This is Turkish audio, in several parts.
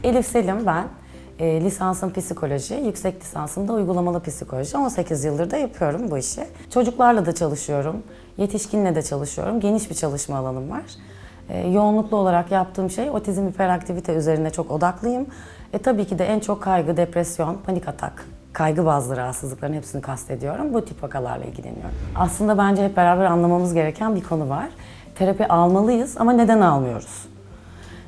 Elif Selim ben. Lisansım psikoloji, yüksek lisansım da uygulamalı psikoloji. 18 yıldır da yapıyorum bu işi. Çocuklarla da çalışıyorum, yetişkinle de çalışıyorum. Geniş bir çalışma alanım var. Yoğunluklu olarak yaptığım şey otizm hiperaktivite üzerine çok odaklıyım. Tabii ki de en çok kaygı, depresyon, panik atak, kaygı bazlı rahatsızlıkların hepsini kastediyorum. Bu tip vakalarla ilgileniyorum. Aslında bence hep beraber anlamamız gereken bir konu var. Terapi almalıyız ama neden almıyoruz?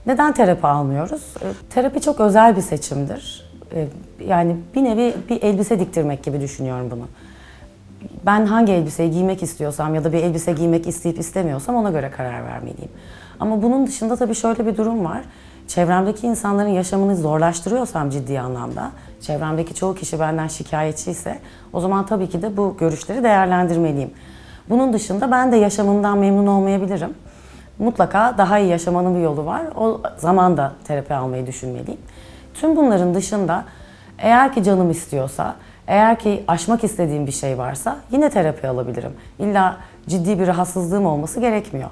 Neden terapi almıyoruz? Terapi çok özel bir seçimdir. Yani bir nevi bir elbise diktirmek gibi düşünüyorum bunu. Ben hangi elbiseyi giymek istiyorsam ya da bir elbise giymek isteyip istemiyorsam ona göre karar vermeliyim. Ama bunun dışında tabii şöyle bir durum var. Çevremdeki insanların yaşamını zorlaştırıyorsam ciddi anlamda, çevremdeki çoğu kişi benden şikayetçi ise o zaman tabii ki de bu görüşleri değerlendirmeliyim. Bunun dışında ben de yaşamımdan memnun olmayabilirim. Mutlaka daha iyi yaşamanın bir yolu var. O zaman da terapi almayı düşünmeliyim. Tüm bunların dışında eğer ki canım istiyorsa, eğer ki aşmak istediğim bir şey varsa yine terapi alabilirim. İlla ciddi bir rahatsızlığım olması gerekmiyor.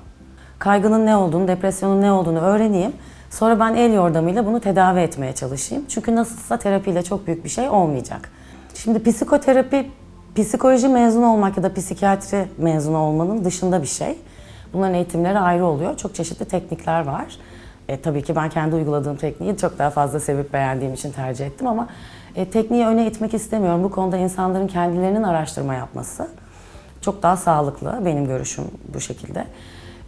Kaygının ne olduğunu, depresyonun ne olduğunu öğreneyim. Sonra ben el yordamıyla bunu tedavi etmeye çalışayım. Çünkü nasılsa terapiyle çok büyük bir şey olmayacak. Şimdi psikoterapi, psikoloji mezunu olmak ya da psikiyatri mezunu olmanın dışında bir şey. Bunların eğitimleri ayrı oluyor. Çok çeşitli teknikler var. Tabii ki ben kendi uyguladığım tekniği çok daha fazla sevip beğendiğim için tercih ettim ama tekniği öne itmek istemiyorum. Bu konuda insanların kendilerinin araştırma yapması çok daha sağlıklı. Benim görüşüm bu şekilde.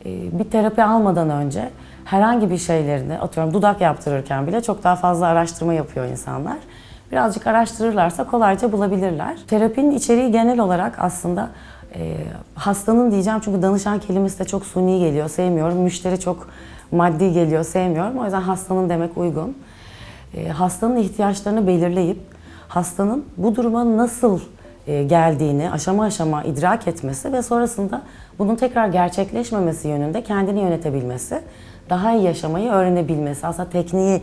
Bir terapi almadan önce herhangi bir şeylerini, atıyorum dudak yaptırırken bile çok daha fazla araştırma yapıyor insanlar. Birazcık araştırırlarsa kolayca bulabilirler. Terapinin içeriği genel olarak aslında hastanın diyeceğim çünkü danışan kelimesi de çok suni geliyor, sevmiyorum. Müşteri çok maddi geliyor, sevmiyorum. O yüzden hastanın demek uygun. Hastanın ihtiyaçlarını belirleyip hastanın bu duruma nasıl geldiğini aşama aşama idrak etmesi ve sonrasında bunun tekrar gerçekleşmemesi yönünde kendini yönetebilmesi, daha iyi yaşamayı öğrenebilmesi, aslında tekniği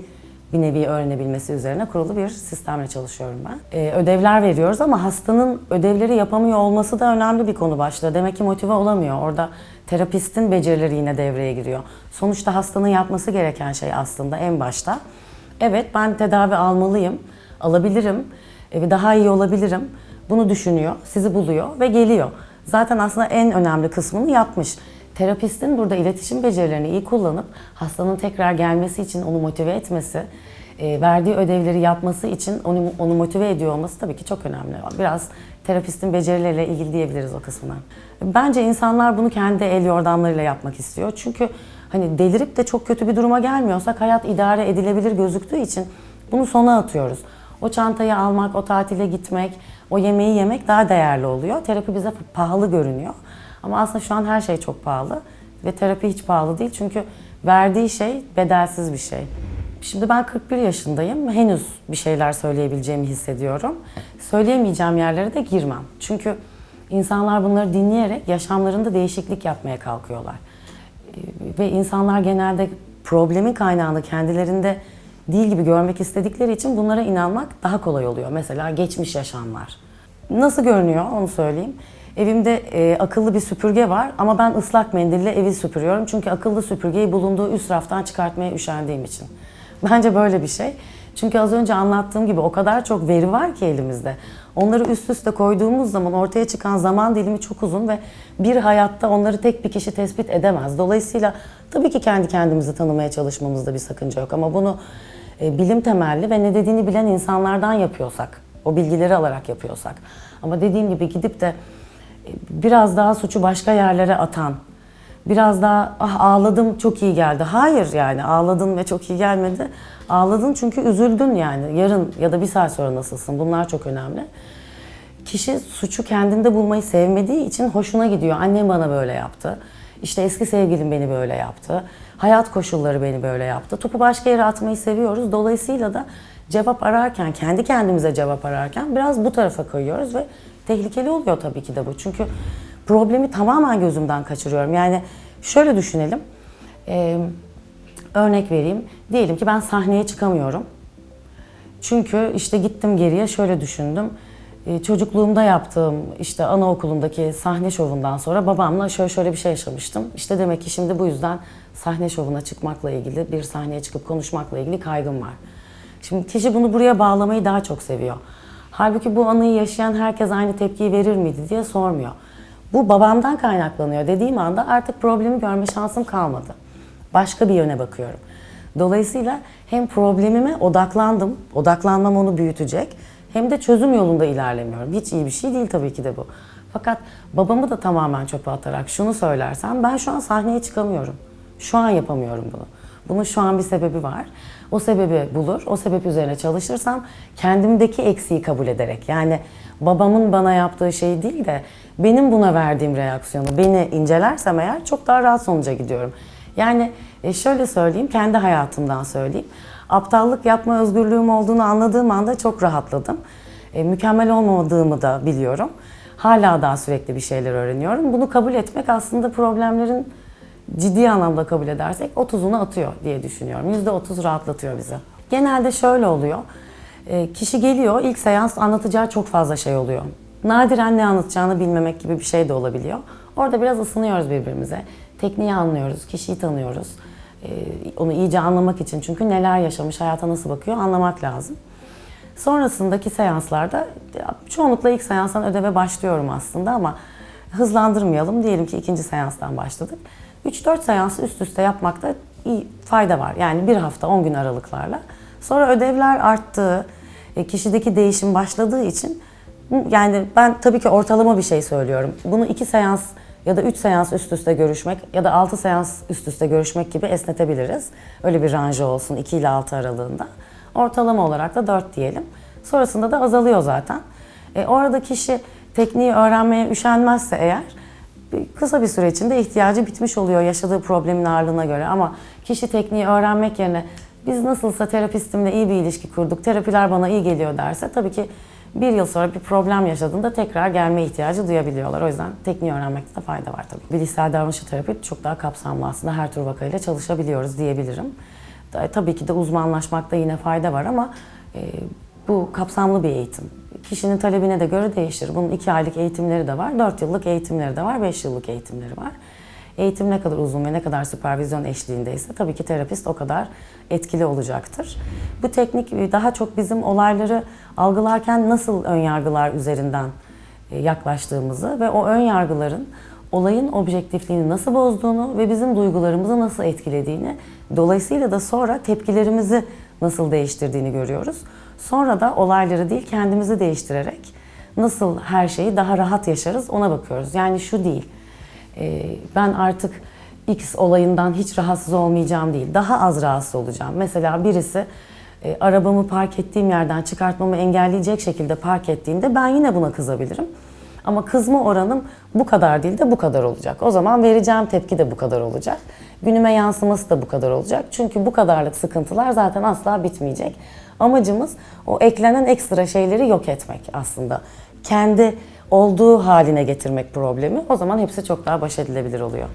bir nevi öğrenebilmesi üzerine kurulu bir sistemle çalışıyorum ben. Ödevler veriyoruz ama hastanın ödevleri yapamıyor olması da önemli bir konu başlığı. Demek ki motive olamıyor. Orada terapistin becerileri yine devreye giriyor. Sonuçta hastanın yapması gereken şey aslında en başta. Evet, ben tedavi almalıyım, alabilirim ve daha iyi olabilirim. Bunu düşünüyor, sizi buluyor ve geliyor. Zaten aslında en önemli kısmını yapmış. Terapistin burada iletişim becerilerini iyi kullanıp hastanın tekrar gelmesi için onu motive etmesi, verdiği ödevleri yapması için onu motive ediyor olması tabii ki çok önemli. Biraz terapistin becerileriyle ilgili diyebiliriz o kısmına. Bence insanlar bunu kendi el yordamlarıyla yapmak istiyor. Çünkü hani delirip de çok kötü bir duruma gelmiyorsak hayat idare edilebilir gözüktüğü için bunu sona atıyoruz. O çantayı almak, o tatile gitmek, o yemeği yemek daha değerli oluyor. Terapi bize pahalı görünüyor. Ama aslında şu an her şey çok pahalı ve terapi hiç pahalı değil çünkü verdiği şey bedelsiz bir şey. Şimdi ben 41 yaşındayım, henüz bir şeyler söyleyebileceğimi hissediyorum. Söyleyemeyeceğim yerlere de girmem. Çünkü insanlar bunları dinleyerek yaşamlarında değişiklik yapmaya kalkıyorlar. Ve insanlar genelde problemin kaynağını kendilerinde değil gibi görmek istedikleri için bunlara inanmak daha kolay oluyor. Mesela geçmiş yaşamlar. Nasıl görünüyor onu söyleyeyim. Evimde akıllı bir süpürge var ama ben ıslak mendille evi süpürüyorum. Çünkü akıllı süpürgeyi bulunduğu üst raftan çıkartmaya üşendiğim için. Bence böyle bir şey. Çünkü az önce anlattığım gibi o kadar çok veri var ki elimizde. Onları üst üste koyduğumuz zaman ortaya çıkan zaman dilimi çok uzun ve bir hayatta onları tek bir kişi tespit edemez. Dolayısıyla tabii ki kendi kendimizi tanımaya çalışmamızda bir sakınca yok ama bunu bilim temelli ve ne dediğini bilen insanlardan yapıyorsak, o bilgileri alarak yapıyorsak. Ama dediğim gibi gidip de biraz daha suçu başka yerlere atan, biraz daha ağladım çok iyi geldi. Hayır yani ağladın ve çok iyi gelmedi. Ağladın çünkü üzüldün yani. Yarın ya da bir saat sonra nasılsın? Bunlar çok önemli. Kişi suçu kendinde bulmayı sevmediği için hoşuna gidiyor. Annem bana böyle yaptı. İşte eski sevgilim beni böyle yaptı. Hayat koşulları beni böyle yaptı. Topu başka yere atmayı seviyoruz. Dolayısıyla da cevap ararken, kendi kendimize cevap ararken biraz bu tarafa koyuyoruz ve tehlikeli oluyor tabii ki de bu. Çünkü problemi tamamen gözümden kaçırıyorum. Yani şöyle düşünelim. Örnek vereyim. Diyelim ki ben sahneye çıkamıyorum. Çünkü işte gittim geriye şöyle düşündüm. Çocukluğumda yaptığım işte anaokulundaki sahne şovundan sonra babamla şöyle bir şey yaşamıştım. İşte demek ki şimdi bu yüzden sahne şovuna çıkmakla ilgili, bir sahneye çıkıp konuşmakla ilgili kaygım var. Şimdi kişi bunu buraya bağlamayı daha çok seviyor. Halbuki bu anıyı yaşayan herkes aynı tepkiyi verir miydi diye sormuyor. Bu babamdan kaynaklanıyor dediğim anda artık problemi görme şansım kalmadı. Başka bir yöne bakıyorum. Dolayısıyla hem problemime odaklandım, odaklanmam onu büyütecek, hem de çözüm yolunda ilerlemiyorum. Hiç iyi bir şey değil tabii ki de bu. Fakat babamı da tamamen çöpe atarak şunu söylersem, ben şu an sahneye çıkamıyorum. Şu an yapamıyorum bunu. Bunun şu an bir sebebi var. O sebebi bulur, o sebep üzerine çalışırsam kendimdeki eksiği kabul ederek, yani babamın bana yaptığı şey değil de benim buna verdiğim reaksiyonu, beni incelersem eğer çok daha rahat sonuca gidiyorum. Yani şöyle söyleyeyim, kendi hayatımdan söyleyeyim. Aptallık yapma özgürlüğüm olduğunu anladığım anda çok rahatladım. Mükemmel olmadığımı da biliyorum. Hala daha sürekli bir şeyler öğreniyorum. Bunu kabul etmek aslında problemlerin ciddi anlamda kabul edersek 30'unu atıyor diye düşünüyorum. %30 rahatlatıyor bizi. Genelde şöyle oluyor. Kişi geliyor, ilk seans anlatacağı çok fazla şey oluyor. Nadiren ne anlatacağını bilmemek gibi bir şey de olabiliyor. Orada biraz ısınıyoruz birbirimize. Tekniği anlıyoruz, kişiyi tanıyoruz. Onu iyice anlamak için, çünkü neler yaşamış, hayata nasıl bakıyor anlamak lazım. Sonrasındaki seanslarda çoğunlukla ilk seanstan ödeve başlıyorum aslında ama hızlandırmayalım. Diyelim ki ikinci seanstan başladık. 3-4 seansı üst üste yapmakta iyi fayda var. Yani bir hafta 10 gün aralıklarla. Sonra ödevler arttığı, kişideki değişim başladığı için, yani ben tabii ki ortalama bir şey söylüyorum. Bunu 2 seans ya da 3 seans üst üste görüşmek ya da 6 seans üst üste görüşmek gibi esnetebiliriz. Öyle bir ranjı olsun 2 ile 6 aralığında. Ortalama olarak da 4 diyelim. Sonrasında da azalıyor zaten. Orada kişi tekniği öğrenmeye üşenmezse eğer, kısa bir süre içinde ihtiyacı bitmiş oluyor yaşadığı problemin ağırlığına göre. Ama kişi tekniği öğrenmek yerine biz nasılsa terapistimle iyi bir ilişki kurduk, terapiler bana iyi geliyor derse, tabii ki bir yıl sonra bir problem yaşadığında tekrar gelme ihtiyacı duyabiliyorlar. O yüzden tekniği öğrenmekte de fayda var tabii. Bilişsel davranışçı terapi çok daha kapsamlı aslında, her tür vakayla çalışabiliyoruz diyebilirim. Tabii ki de uzmanlaşmakta yine fayda var ama bu kapsamlı bir eğitim. Kişinin talebine de göre değişir. Bunun 2 aylık eğitimleri de var, 4 yıllık eğitimleri de var, 5 yıllık eğitimleri var. Eğitim ne kadar uzun ve ne kadar süpervizyon eşliğindeyse tabii ki terapist o kadar etkili olacaktır. Bu teknik daha çok bizim olayları algılarken nasıl önyargılar üzerinden yaklaştığımızı ve o önyargıların olayın objektifliğini nasıl bozduğunu ve bizim duygularımızı nasıl etkilediğini, dolayısıyla da sonra tepkilerimizi nasıl değiştirdiğini görüyoruz. Sonra da olayları değil, kendimizi değiştirerek nasıl her şeyi daha rahat yaşarız ona bakıyoruz. Yani şu değil, ben artık X olayından hiç rahatsız olmayacağım değil, daha az rahatsız olacağım. Mesela birisi arabamı park ettiğim yerden çıkartmamı engelleyecek şekilde park ettiğinde ben yine buna kızabilirim. Ama kızma oranım bu kadar değil de bu kadar olacak. O zaman vereceğim tepki de bu kadar olacak. Günüme yansıması da bu kadar olacak. Çünkü bu kadarlık sıkıntılar zaten asla bitmeyecek. Amacımız o eklenen ekstra şeyleri yok etmek aslında. Kendi olduğu haline getirmek problemi. O zaman hepsi çok daha baş edilebilir oluyor.